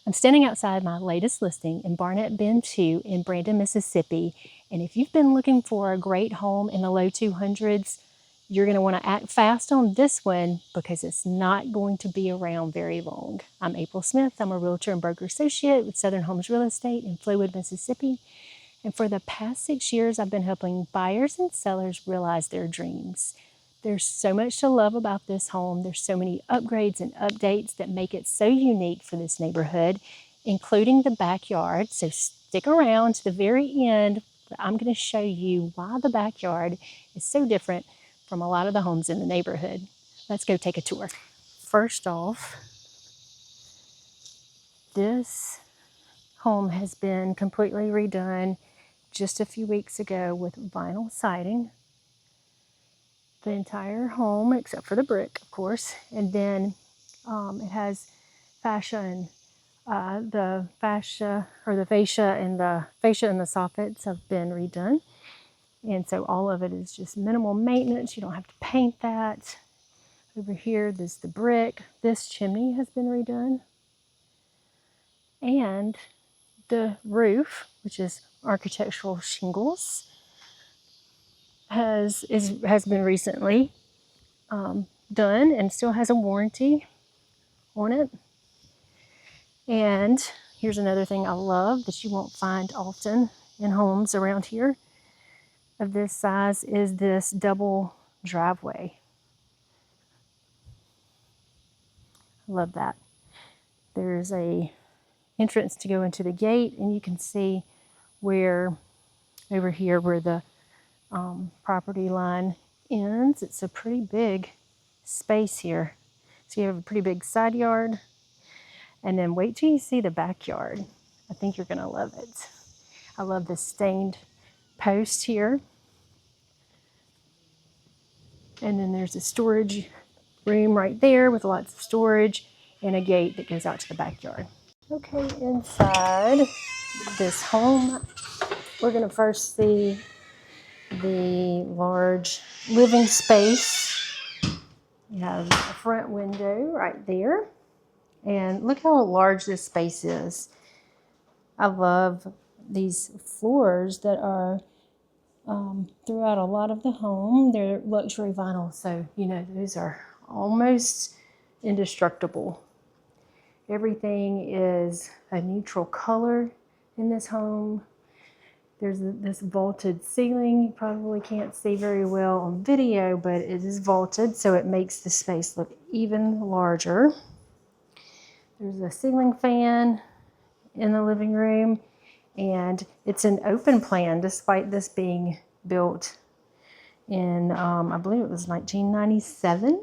I'm standing outside my latest listing in Barnett Bend II in Brandon, Mississippi. And if you've been looking for a great home in the low 200s, you're going to want to act fast on this one because it's not going to be around very long. I'm April Smith. I'm a realtor and broker associate with Southern Homes Real Estate in Flowood, Mississippi. And for the past 6 years, I've been helping buyers and sellers realize their dreams. There's so much to love about this home. There's so many upgrades and updates that make it so unique for this neighborhood, including the backyard. So stick around to the very end. I'm going to show you why the backyard is so different from a lot of the homes in the neighborhood. Let's go take a tour. First off, this home has been completely redone just a few weeks ago with vinyl siding. The entire home, except for the brick, of course. And then it has fascia and the fascia and the soffits have been redone. And so all of it is just minimal maintenance. You don't have to paint that. Over here, there's the brick. This chimney has been redone. And the roof, which is architectural shingles, has been recently done and still has a warranty on it. And here's another thing I love that you won't find often in homes around here of this size is this double driveway. I love that. There's a entrance to go into the gate, and you can see where over here where the property line ends. It's a pretty big space here. So you have a pretty big side yard. And then wait till you see the backyard. I think you're gonna love it. I love the stained post here. And then there's a storage room right there with lots of storage and a gate that goes out to the backyard. Okay, inside this home, we're gonna first see the large living space. You have a front window right there. And look how large this space is. I love these floors that are throughout a lot of the home. They're luxury vinyl, so you know those are almost indestructible. Everything is a neutral color in this home. There's this vaulted ceiling. You probably can't see very well on video, but it is vaulted, so it makes the space look even larger. There's a ceiling fan in the living room, and it's an open plan despite this being built in, I believe it was 1997.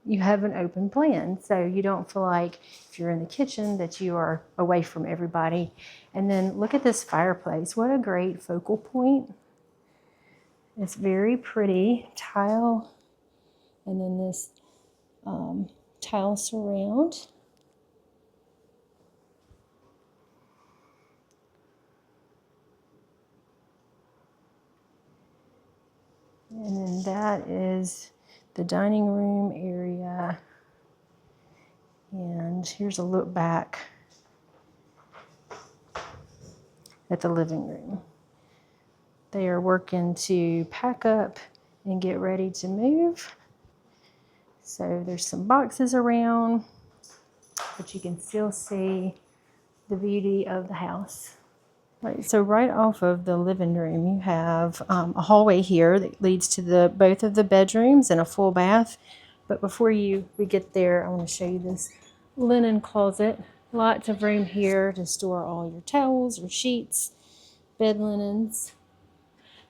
You have an open plan, so you don't feel like if you're in the kitchen that you are away from everybody. And then look at this fireplace. What a great focal point. It's very pretty tile, and then this tile surround. And then that is the dining room area. And here's a look back at the living room. They are working to pack up and get ready to move. So there's some boxes around, but you can still see the beauty of the house. Right, so right off of the living room, you have a hallway here that leads to both of the bedrooms and a full bath. But before we get there, I want to show you this linen closet. Lots of room here to store all your towels or sheets, bed linens.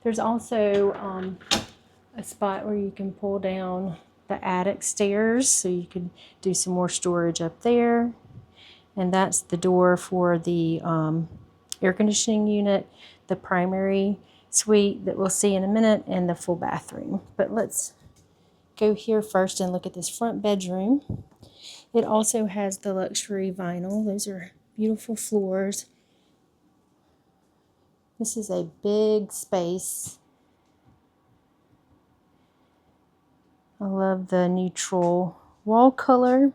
There's also a spot where you can pull down the attic stairs, so you can do some more storage up there. And that's the door for the air conditioning unit, the primary suite that we'll see in a minute, and the full bathroom. But let's go here first and look at this front bedroom. It also has the luxury vinyl. Those are beautiful floors. This is a big space. I love the neutral wall color.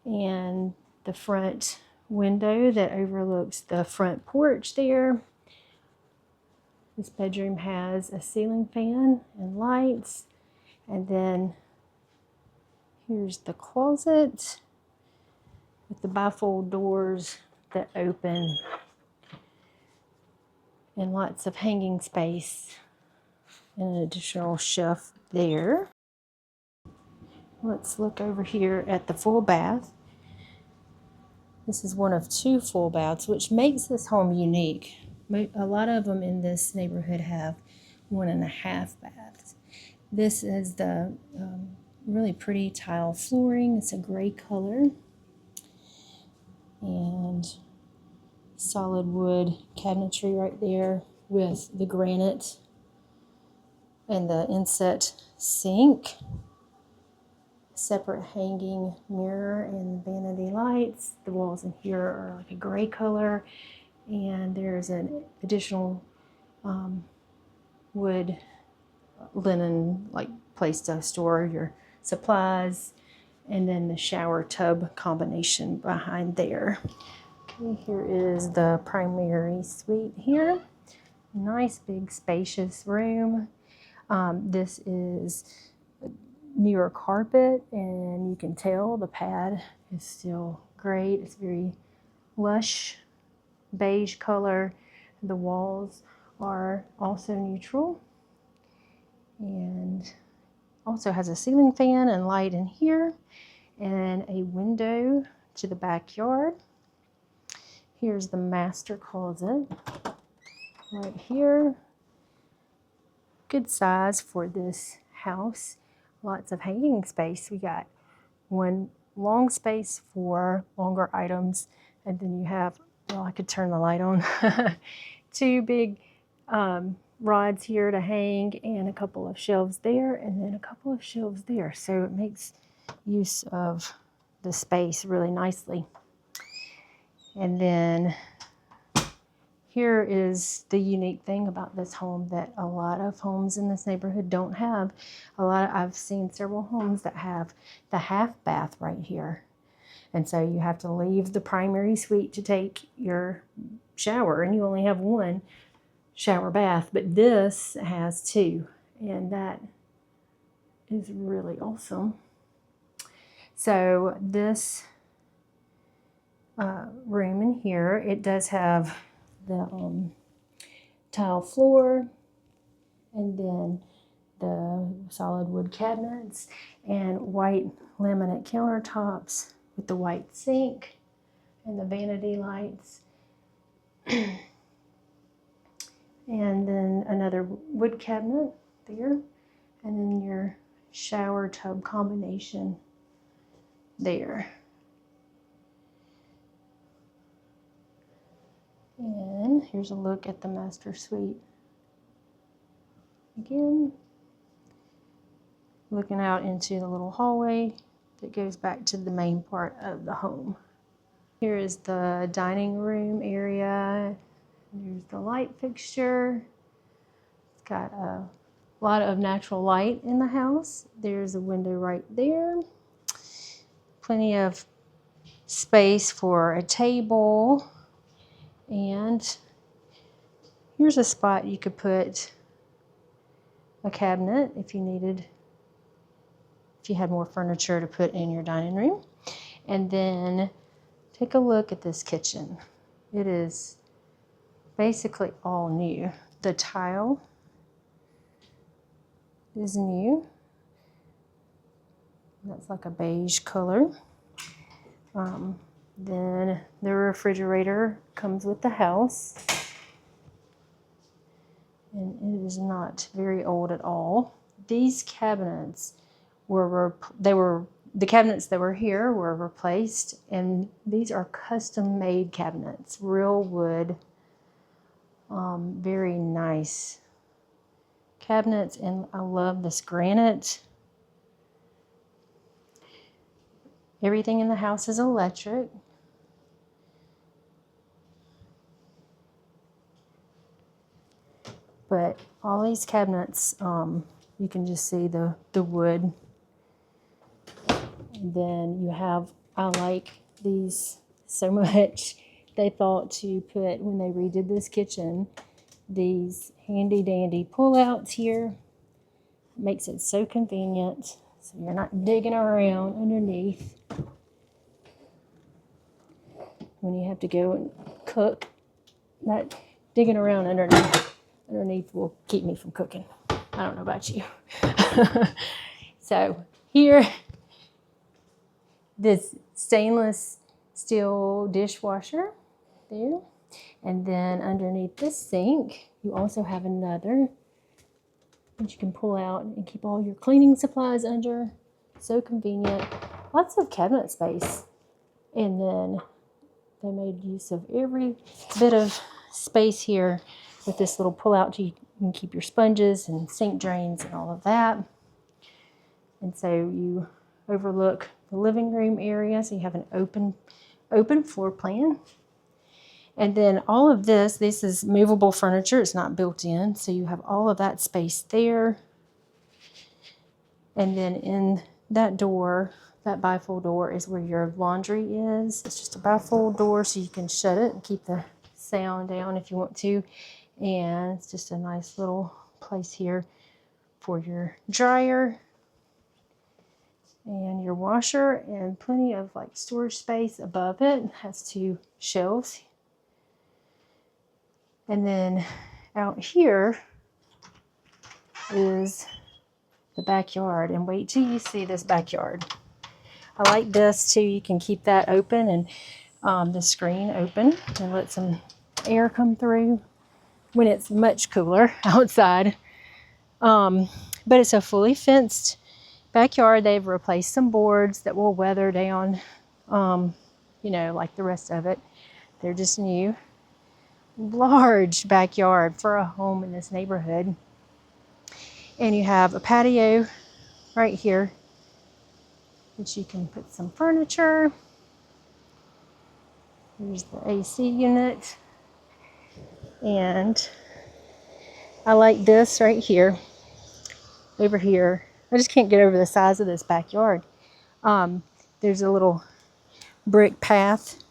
and the front window that overlooks the front porch there. This bedroom has a ceiling fan and lights. And then here's the closet with the bifold doors that open and lots of hanging space and an additional shelf there. Let's look over here at the full bath. This is one of 2 full baths, which makes this home unique. A lot of them in this neighborhood have 1.5 baths. This is the really pretty tile flooring. It's a gray color. And solid wood cabinetry right there with the granite and the inset sink. Separate hanging mirror and vanity lights. The walls in here are like a gray color, and there's an additional wood linen like place to store your supplies, and then the shower tub combination behind there. Okay, here is the primary suite here. Nice big spacious room. This is New York carpet, and you can tell the pad is still great. It's very lush beige color. The walls are also neutral, and also has a ceiling fan and light in here, and a window to the backyard. Here's the master closet right here. Good size for this house. Lots of hanging space. We got one long space for longer items, and then you have, well, I could turn the light on, 2 big rods here to hang, and a couple of shelves there, and then a couple of shelves there. So it makes use of the space really nicely. And then here is the unique thing about this home that a lot of homes in this neighborhood don't have. I've seen several homes that have the half bath right here. And so you have to leave the primary suite to take your shower, and you only have 1 shower bath, but this has 2, and that is really awesome. So this room in here, it does have the tile floor, and then the solid wood cabinets and white laminate countertops with the white sink and the vanity lights. And then another wood cabinet there, and then your shower tub combination there. And here's a look at the master suite. Again, looking out into the little hallway that goes back to the main part of the home. Here is the dining room area. There's the light fixture. It's got a lot of natural light in the house. There's a window right there. Plenty of space for a table. And here's a spot you could put a cabinet if you had more furniture to put in your dining room. And then take a look at this kitchen. It is basically all new. The tile is new. That's like a beige color. Then the refrigerator comes with the house, and it is not very old at all. These cabinets the cabinets that were here were replaced, and these are custom made cabinets, real wood, very nice cabinets, and I love this granite. Everything in the house is electric. But all these cabinets, you can just see the wood. And then you have I like these so much. They thought to put, when they redid this kitchen, these handy dandy pull-outs here. Makes it so convenient, so you're not digging around underneath when you have to go and cook. Not digging around underneath will keep me from cooking. I don't know about you. So here, this stainless steel dishwasher there. And then underneath this sink, you also have another that you can pull out and keep all your cleaning supplies under. So convenient. Lots of cabinet space. And then they made use of every bit of space here with this little pull out. You can keep your sponges and sink drains and all of that. And so you overlook the living room area, so you have an open floor plan. And then all of this is movable furniture. It's not built in, so you have all of that space there. And then in that door, that bifold door, is where your laundry is. It's just a bifold door, so you can shut it and keep the sound down if you want to. And it's just a nice little place here for your dryer and your washer, and plenty of like storage space above it. It has 2 shelves. And then out here is the backyard, and wait till you see this backyard. I like this too. You can keep that open and the screen open and let some air come through when it's much cooler outside. But it's a fully fenced backyard. They've replaced some boards that will weather down, you know, like the rest of it. They're just new. Large backyard for a home in this neighborhood. And you have a patio right here that you can put some furniture. Here's the AC unit. And I like this right here. Over here, I just can't get over the size of this backyard. There's a little brick path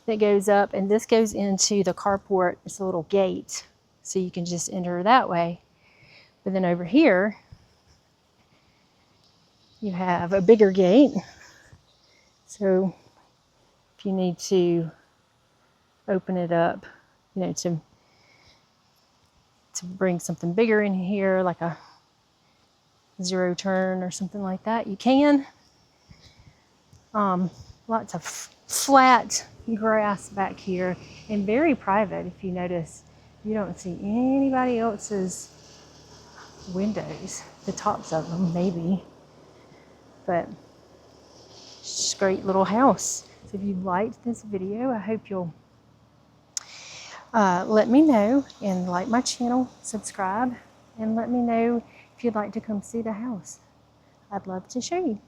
that goes up, and this goes into the carport. It's a little gate, so you can just enter that way. But then over here, you have a bigger gate. So if you need to open it up, you know, to bring something bigger in here, like a 0 turn or something like that, you can. Lots of flat grass back here, and very private. If you notice, you don't see anybody else's windows, the tops of them maybe, but it's a great little house. So if you liked this video, I hope you'll let me know, and like my channel, subscribe, and let me know if you'd like to come see the house. I'd love to show you.